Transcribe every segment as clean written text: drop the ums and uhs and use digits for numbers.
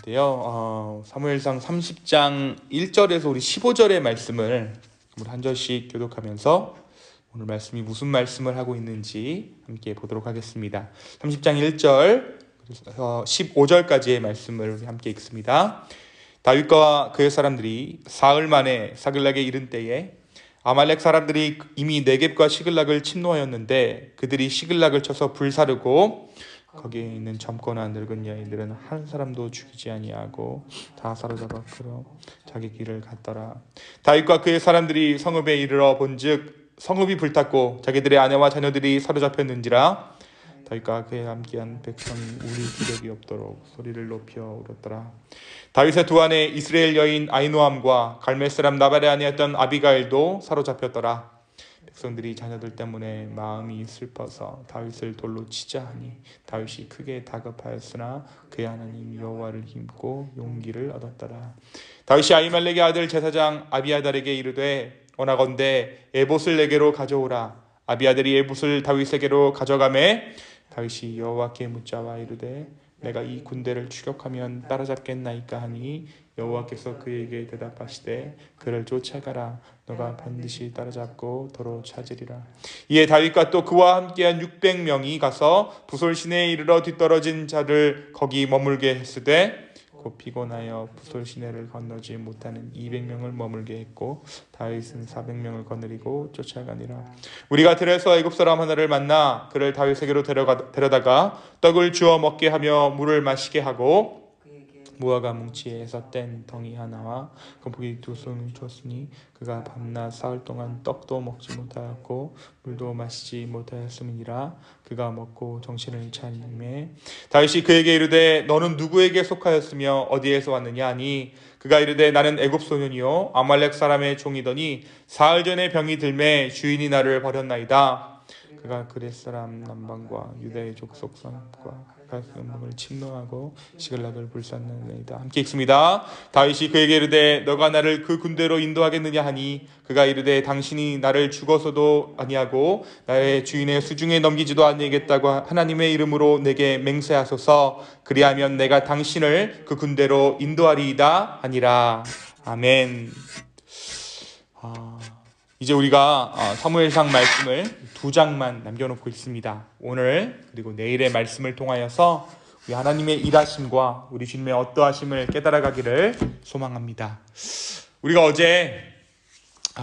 있는데요. 사무엘상 30장 1절에서 우리 15절의 말씀을 우리 한 절씩 교독하면서 오늘 말씀이 무슨 말씀을 하고 있는지 함께 보도록 하겠습니다. 30장 1절에서 15절까지의 말씀을 우리 함께 읽습니다. 다윗과 그의 사람들이 사흘 만에 사글락에 이른 때에 아말렉 사람들이 이미 네겝과 시글락을 침노하였는데 그들이 시글락을 쳐서 불사르고 거기에 있는 젊거나 늙은 여인들은 한 사람도 죽이지 아니하고 다 사로잡아 끌어 자기 길을 갔더라. 다윗과 그의 사람들이 성읍에 이르러 본즉 성읍이 불탔고 자기들의 아내와 자녀들이 사로잡혔는지라. 다윗과 그에 함께한 백성이 우리 기력이 없도록 소리를 높여 울었더라. 다윗의 두 아내 이스라엘 여인 아히노암과 갈멜 사람 나발의 아내였던 아비가일도 사로잡혔더라. 백성들이 자녀들 때문에 마음이 슬퍼서 다윗을 돌로 치자 하니 다윗이 크게 다급하였으나 그의 하나님 여호와를 힘입고 용기를 얻었더라. 다윗이 아히멜렉의 아들 제사장 아비아달에게 이르되 원하건대 에봇을 내게로 가져오라. 아비아달이 에봇을 다윗에게로 가져가매 다윗이 여호와께 묻자와 이르되 내가 이 군대를 추격하면 따라잡겠나이까 하니 여호와께서 그에게 대답하시되 그를 쫓아가라. 너가 반드시 따라잡고 도로 찾으리라. 이에 다윗과 또 그와 함께한 600명이 가서 부솔 시내에 이르러 뒤떨어진 자를 거기 머물게 했으되 곧 피곤하여 부솔 시내를 건너지 못하는 200명을 머물게 했고 다윗은 400명을 거느리고 쫓아가니라. 우리가 들에서 애굽 사람 하나를 만나 그를 다윗에게로 데려다가 떡을 주어 먹게 하며 물을 마시게 하고 무화과 뭉치에서 뗀 덩이 하나와 건포기 2송을 줬으니 그가 밤낮 사흘 동안 떡도 먹지 못하였고 물도 마시지 못하였음이니라. 그가 먹고 정신을 차림에 다윗이 그에게 이르되 너는 누구에게 속하였으며 어디에서 왔느냐 하니 그가 이르되 나는 애굽 소년이요 아말렉 사람의 종이더니 사흘 전에 병이 들매 주인이 나를 버렸나이다. 그가 그렛 사람 남방과 유다의 족속 성읍과 갈림을 침노하고 시글락을 불살랐나이다. 함께 읽습니다. 다윗이 그에게 이르되 너가 나를 그 군대로 인도하겠느냐 하니 그가 이르되 당신이 나를 죽어서도 아니하고 나의 주인의 수중에 넘기지도 아니하겠다고 하나님의 이름으로 내게 맹세하소서. 그리하면 내가 당신을 그 군대로 인도하리이다 하니라. 아멘. 이제 우리가 사무엘상 말씀을 2장만 남겨놓고 있습니다. 오늘 그리고 내일의 말씀을 통하여서 우리 하나님의 일하심과 우리 주님의 어떠하심을 깨달아가기를 소망합니다. 우리가 어제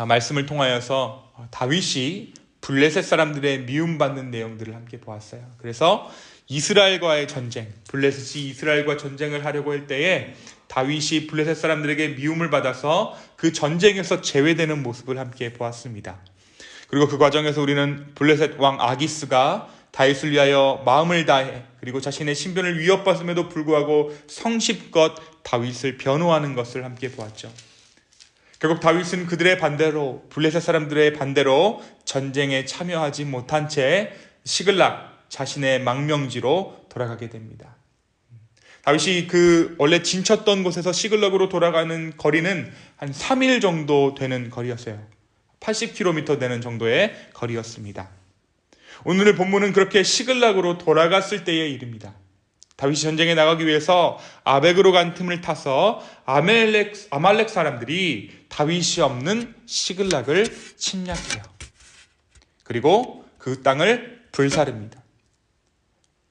말씀을 통하여서 다윗이 블레셋 사람들의 미움받는 내용들을 함께 보았어요. 그래서 이스라엘과의 전쟁, 블레셋이 이스라엘과 전쟁을 하려고 할 때에 다윗이 블레셋 사람들에게 미움을 받아서 그 전쟁에서 제외되는 모습을 함께 보았습니다. 그리고 그 과정에서 우리는 블레셋 왕 아기스가 다윗을 위하여 마음을 다해 그리고 자신의 신변을 위협받음에도 불구하고 성실껏 다윗을 변호하는 것을 함께 보았죠. 결국 다윗은 그들의 반대로 블레셋 사람들의 반대로 전쟁에 참여하지 못한 채 시글락 자신의 망명지로 돌아가게 됩니다. 다윗이 원래 진쳤던 곳에서 시글락으로 돌아가는 거리는 한 3일 정도 되는 거리였어요. 80km 되는 정도의 거리였습니다. 오늘의 본문은 그렇게 시글락으로 돌아갔을 때의 일입니다. 다윗이 전쟁에 나가기 위해서 아벡으로 간 틈을 타서 아말렉 사람들이 다윗이 없는 시글락을 침략해요. 그리고 그 땅을 불사릅니다.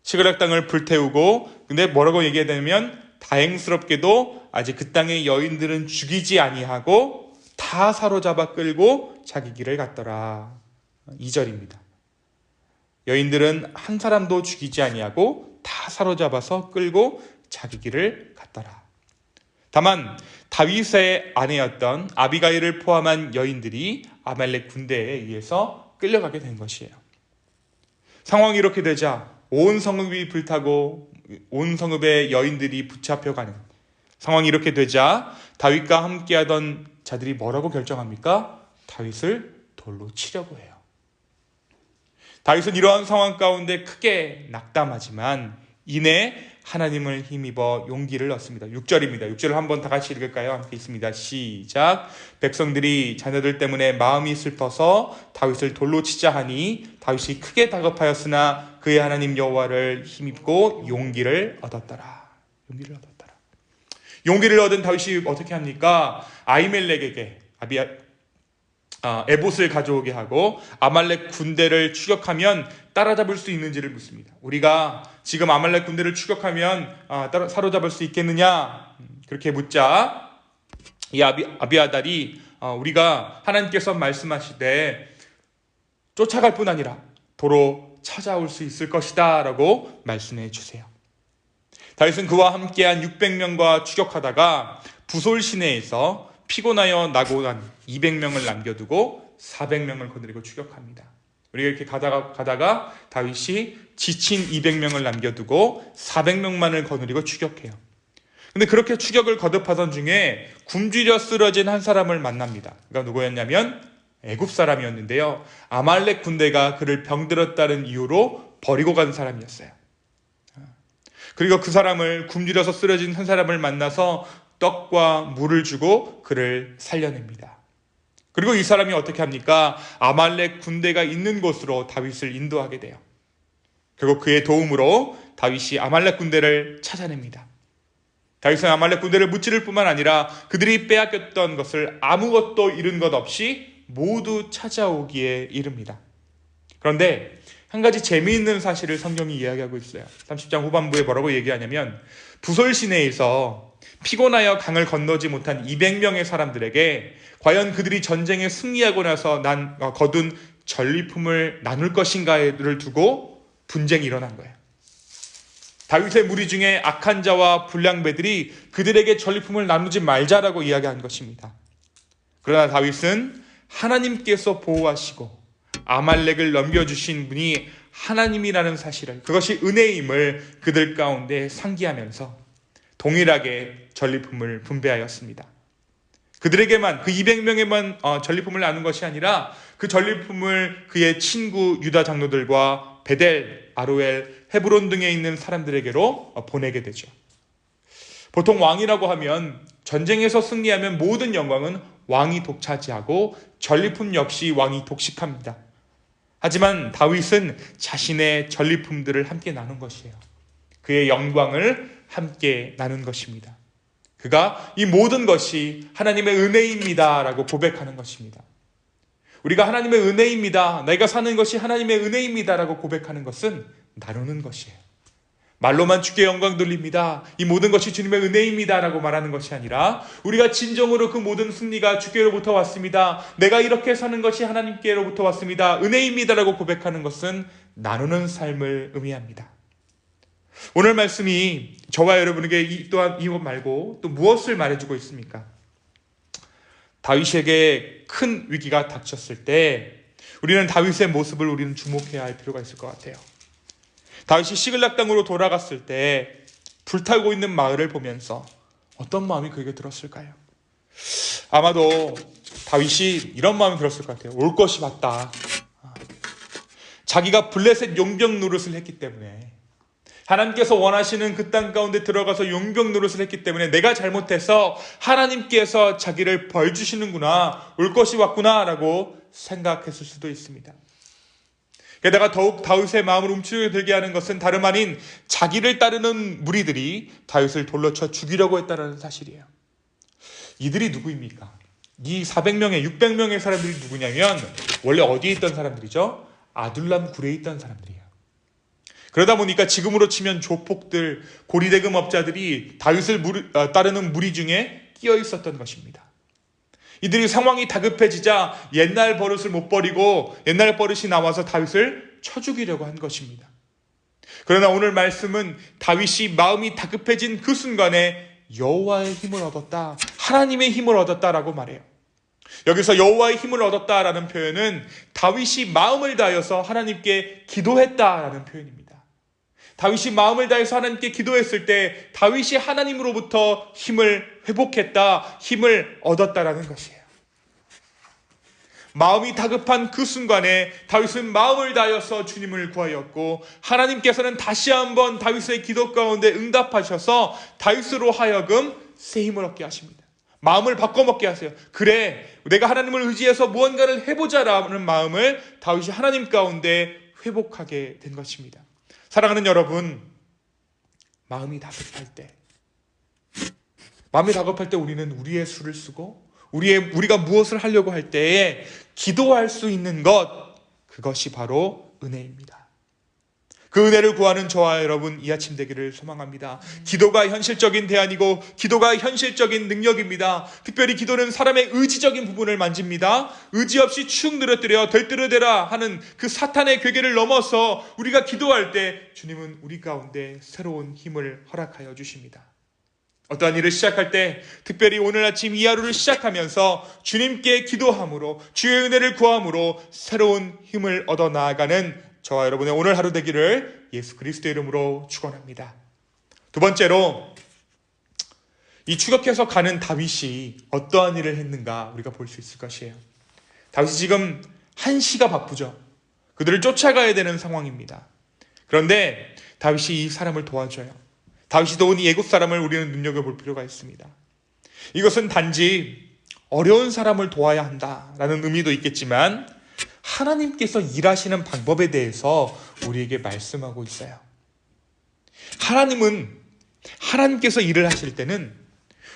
시글락 땅을 불태우고 근데 뭐라고 얘기하냐면 다행스럽게도 아직 그 땅의 여인들은 죽이지 아니하고 다 사로잡아 끌고 자기 길을 갔더라. 2절입니다. 여인들은 한 사람도 죽이지 아니하고 다 사로잡아서 끌고 자기 길을 갔더라. 다만 다윗의 아내였던 아비가일을 포함한 여인들이 아말렉 군대에 의해서 끌려가게 된 것이에요. 상황이 이렇게 되자 온 성읍이 불타고 온 성읍의 여인들이 붙잡혀가는 상황이 이렇게 되자 다윗과 함께하던 자들이 뭐라고 결정합니까? 다윗을 돌로 치려고 해요. 다윗은 이러한 상황 가운데 크게 낙담하지만 이내 하나님을 힘입어 용기를 얻습니다. 6절입니다. 6절을 한번 다 같이 읽을까요? 함께 있습니다. 시작. 백성들이 자녀들 때문에 마음이 슬퍼서 다윗을 돌로 치자 하니 다윗이 크게 다급하였으나 그의 하나님 여호와를 힘입고 용기를 얻었더라. 용기를 얻었더라. 용기를 얻은 다윗이 어떻게 합니까? 아히멜렉에게 에봇을 가져오게 하고 아말렉 군대를 추격하면 따라잡을 수 있는지를 묻습니다. 우리가 지금 아말렉 군대를 추격하면 사로잡을 수 있겠느냐? 그렇게 묻자 이 아비아달이 우리가 하나님께서 말씀하시되 쫓아갈 뿐 아니라 도로 찾아올 수 있을 것이다 라고 말씀해 주세요. 다윗은 그와 함께한 600명과 추격하다가 부솔 시내에서 피곤하여 나고난 200명을 남겨두고 400명을 거느리고 추격합니다. 우리가 이렇게 가다가 다윗이 지친 200명을 남겨두고 400명만을 거느리고 추격해요. 근데 그렇게 추격을 거듭하던 중에 굶주려 쓰러진 한 사람을 만납니다. 그가 누구였냐면 애굽 사람이었는데요. 아말렉 군대가 그를 병들었다는 이유로 버리고 간 사람이었어요. 그리고 그 사람을 굶주려서 쓰러진 한 사람을 만나서 떡과 물을 주고 그를 살려냅니다. 그리고 이 사람이 어떻게 합니까? 아말렉 군대가 있는 곳으로 다윗을 인도하게 돼요. 결국 그의 도움으로 다윗이 아말렉 군대를 찾아냅니다. 다윗은 아말렉 군대를 무찌를 뿐만 아니라 그들이 빼앗겼던 것을 아무것도 잃은 것 없이 모두 찾아오기에 이릅니다. 그런데 한 가지 재미있는 사실을 성경이 이야기하고 있어요. 30장 후반부에 뭐라고 얘기하냐면 부솔 시내에서 피곤하여 강을 건너지 못한 200명의 사람들에게 과연 그들이 전쟁에 승리하고 나서 거둔 전리품을 나눌 것인가를 두고 분쟁이 일어난 거예요. 다윗의 무리 중에 악한 자와 불량배들이 그들에게 전리품을 나누지 말자라고 이야기한 것입니다. 그러나 다윗은 하나님께서 보호하시고 아말렉을 넘겨주신 분이 하나님이라는 사실을, 그것이 은혜임을 그들 가운데 상기하면서 동일하게 전리품을 분배하였습니다. 그들에게만, 그 200명에만 전리품을 나눈 것이 아니라 그 전리품을 그의 친구 유다 장로들과 베델, 아로엘, 헤브론 등에 있는 사람들에게로 보내게 되죠. 보통 왕이라고 하면 전쟁에서 승리하면 모든 영광은 왕이 독차지하고 전리품 역시 왕이 독식합니다. 하지만 다윗은 자신의 전리품들을 함께 나눈 것이에요. 그의 영광을 함께 나눈 것입니다. 그가 이 모든 것이 하나님의 은혜입니다 라고 고백하는 것입니다. 우리가 하나님의 은혜입니다, 내가 사는 것이 하나님의 은혜입니다 라고 고백하는 것은 나누는 것이에요. 말로만 주께 영광 돌립니다, 이 모든 것이 주님의 은혜입니다 라고 말하는 것이 아니라 우리가 진정으로 그 모든 승리가 주께로부터 왔습니다, 내가 이렇게 사는 것이 하나님께로부터 왔습니다, 은혜입니다 라고 고백하는 것은 나누는 삶을 의미합니다. 오늘 말씀이 저와 여러분에게 또한 이것 말고 또 무엇을 말해주고 있습니까? 다윗에게 큰 위기가 닥쳤을 때 우리는 다윗의 모습을 우리는 주목해야 할 필요가 있을 것 같아요. 다윗이 시글락 땅으로 돌아갔을 때 불타고 있는 마을을 보면서 어떤 마음이 그에게 들었을까요? 아마도 다윗이 이런 마음이 들었을 것 같아요. 올 것이 맞다. 자기가 블레셋 용병 노릇을 했기 때문에, 하나님께서 원하시는 그 땅 가운데 들어가서 용병 노릇을 했기 때문에 내가 잘못해서 하나님께서 자기를 벌 주시는구나, 올 것이 왔구나 라고 생각했을 수도 있습니다. 게다가 더욱 다윗의 마음을 움츠리게 들게 하는 것은 다름 아닌 자기를 따르는 무리들이 다윗을 돌로 쳐 죽이려고 했다는 사실이에요. 이들이 누구입니까? 이 400명의 600명의 사람들이 누구냐면 원래 어디에 있던 사람들이죠? 아둘람 굴에 있던 사람들이에요. 그러다 보니까 지금으로 치면 조폭들, 고리대금업자들이 다윗을 따르는 무리 중에 끼어 있었던 것입니다. 이들이 상황이 다급해지자 옛날 버릇을 못 버리고 옛날 버릇이 나와서 다윗을 쳐 죽이려고 한 것입니다. 그러나 오늘 말씀은 다윗이 마음이 다급해진 그 순간에 여호와의 힘을 얻었다, 하나님의 힘을 얻었다라고 말해요. 여기서 여호와의 힘을 얻었다라는 표현은 다윗이 마음을 다해서 하나님께 기도했다라는 표현입니다. 다윗이 마음을 다해서 하나님께 기도했을 때 다윗이 하나님으로부터 힘을 회복했다, 힘을 얻었다라는 것이에요. 마음이 다급한 그 순간에 다윗은 마음을 다하여서 주님을 구하였고, 하나님께서는 다시 한번 다윗의 기도 가운데 응답하셔서 다윗으로 하여금 새 힘을 얻게 하십니다. 마음을 바꿔먹게 하세요. 그래, 내가 하나님을 의지해서 무언가를 해보자라는 마음을 다윗이 하나님 가운데 회복하게 된 것입니다. 사랑하는 여러분, 마음이 다급할 때, 마음이 다급할 때 우리는 우리의 수를 쓰고 우리가 무엇을 하려고 할 때에 기도할 수 있는 것, 그것이 바로 은혜입니다. 그 은혜를 구하는 저와 여러분 이 아침 되기를 소망합니다. 기도가 현실적인 대안이고 기도가 현실적인 능력입니다. 특별히 기도는 사람의 의지적인 부분을 만집니다. 의지 없이 축 늘어뜨려 될뜨려대라 하는 그 사탄의 괴계를 넘어서 우리가 기도할 때 주님은 우리 가운데 새로운 힘을 허락하여 주십니다. 어떠한 일을 시작할 때, 특별히 오늘 아침 이 하루를 시작하면서 주님께 기도함으로, 주의 은혜를 구함으로 새로운 힘을 얻어 나아가는 저와 여러분의 오늘 하루 되기를 예수 그리스도의 이름으로 축원합니다. 두 번째로, 이 추격해서 가는 다윗이 어떠한 일을 했는가 우리가 볼 수 있을 것이에요. 다윗이 지금 한시가 바쁘죠. 그들을 쫓아가야 되는 상황입니다. 그런데 다윗이 이 사람을 도와줘요. 다윗이 도운 이 애굽 사람을 우리는 눈여겨볼 필요가 있습니다. 이것은 단지 어려운 사람을 도와야 한다라는 의미도 있겠지만 하나님께서 일하시는 방법에 대해서 우리에게 말씀하고 있어요. 하나님께서 일을 하실 때는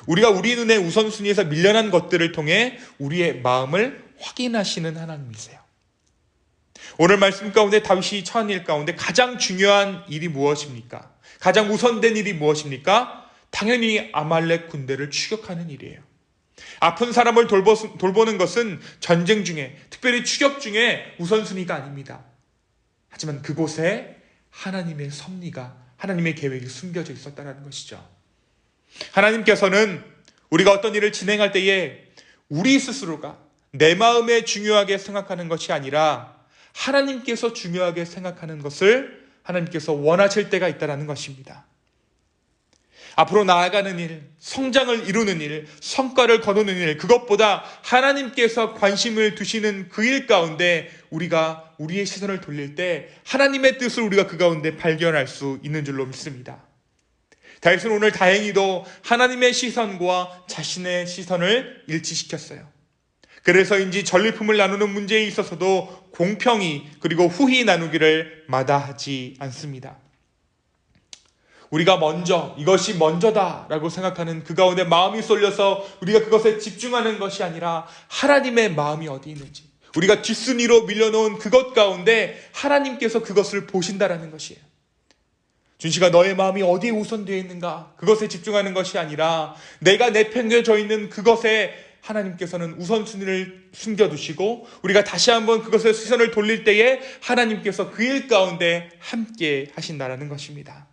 우리가 우리 눈에 우선순위에서 밀려난 것들을 통해 우리의 마음을 확인하시는 하나님이세요. 오늘 말씀 가운데 다윗이 처한 일 가운데 가장 중요한 일이 무엇입니까? 가장 우선된 일이 무엇입니까? 당연히 아말렉 군대를 추격하는 일이에요. 아픈 사람을 돌보는 것은 전쟁 중에, 특별히 추격 중에 우선순위가 아닙니다. 하지만 그곳에 하나님의 섭리가, 하나님의 계획이 숨겨져 있었다는 것이죠. 하나님께서는 우리가 어떤 일을 진행할 때에 우리 스스로가 내 마음에 중요하게 생각하는 것이 아니라 하나님께서 중요하게 생각하는 것을 하나님께서 원하실 때가 있다는 것입니다. 앞으로 나아가는 일, 성장을 이루는 일, 성과를 거두는 일, 그것보다 하나님께서 관심을 두시는 그 일 가운데 우리가 우리의 시선을 돌릴 때 하나님의 뜻을 우리가 그 가운데 발견할 수 있는 줄로 믿습니다. 다윗은 오늘 다행히도 하나님의 시선과 자신의 시선을 일치시켰어요. 그래서인지 전리품을 나누는 문제에 있어서도 공평히 그리고 후히 나누기를 마다하지 않습니다. 우리가 이것이 먼저다라고 생각하는 그 가운데 마음이 쏠려서 우리가 그것에 집중하는 것이 아니라 하나님의 마음이 어디 있는지, 우리가 뒷순위로 밀려놓은 그것 가운데 하나님께서 그것을 보신다라는 것이에요. 준씨가 너의 마음이 어디에 우선되어 있는가, 그것에 집중하는 것이 아니라 내가 내팽개져 있는 그것에 하나님께서는 우선순위를 숨겨두시고 우리가 다시 한번 그것에 시선을 돌릴 때에 하나님께서 그 일 가운데 함께 하신다라는 것입니다.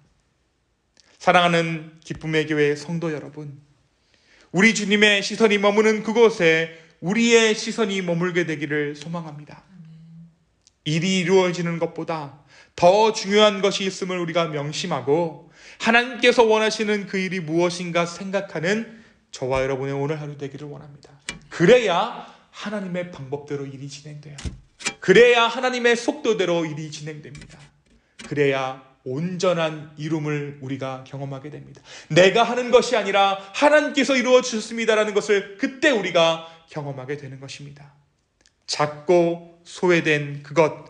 사랑하는 기쁨의 교회 성도 여러분, 우리 주님의 시선이 머무는 그곳에 우리의 시선이 머물게 되기를 소망합니다. 일이 이루어지는 것보다 더 중요한 것이 있음을 우리가 명심하고 하나님께서 원하시는 그 일이 무엇인가 생각하는 저와 여러분의 오늘 하루 되기를 원합니다. 그래야 하나님의 방법대로 일이 진행돼요. 그래야 하나님의 속도대로 일이 진행됩니다. 그래야 온전한 이룸을 우리가 경험하게 됩니다. 내가 하는 것이 아니라 하나님께서 이루어 주셨습니다라는 것을 그때 우리가 경험하게 되는 것입니다. 작고 소외된 그것,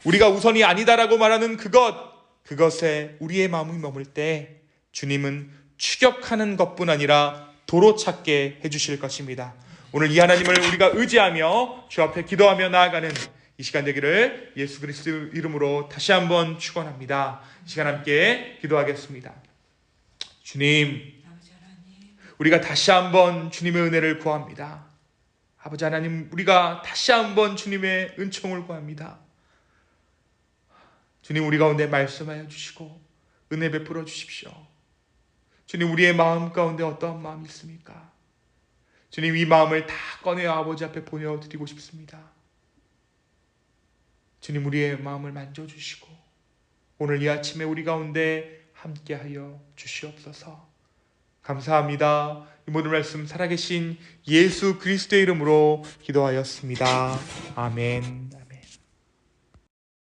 우리가 우선이 아니다라고 말하는 그것에 우리의 마음이 머물 때 주님은 추격하는 것뿐 아니라 도로 찾게 해주실 것입니다. 오늘 이 하나님을 우리가 의지하며 주 앞에 기도하며 나아가는 이 시간 되기를 예수 그리스도 이름으로 다시 한번 축원합니다. 이 시간 함께 기도하겠습니다. 주님, 우리가 다시 한번 주님의 은혜를 구합니다. 아버지 하나님, 우리가 다시 한번 주님의 은총을 구합니다. 주님, 우리 가운데 말씀하여 주시고 은혜 베풀어 주십시오. 주님, 우리의 마음 가운데 어떠한 마음이 있습니까? 주님, 이 마음을 다 꺼내어 아버지 앞에 보내드리고 싶습니다. 주님, 우리의 마음을 만져주시고 오늘 이 아침에 우리 가운데 함께하여 주시옵소서. 감사합니다. 이 모든 말씀 살아계신 예수 그리스도의 이름으로 기도하였습니다. 아멘.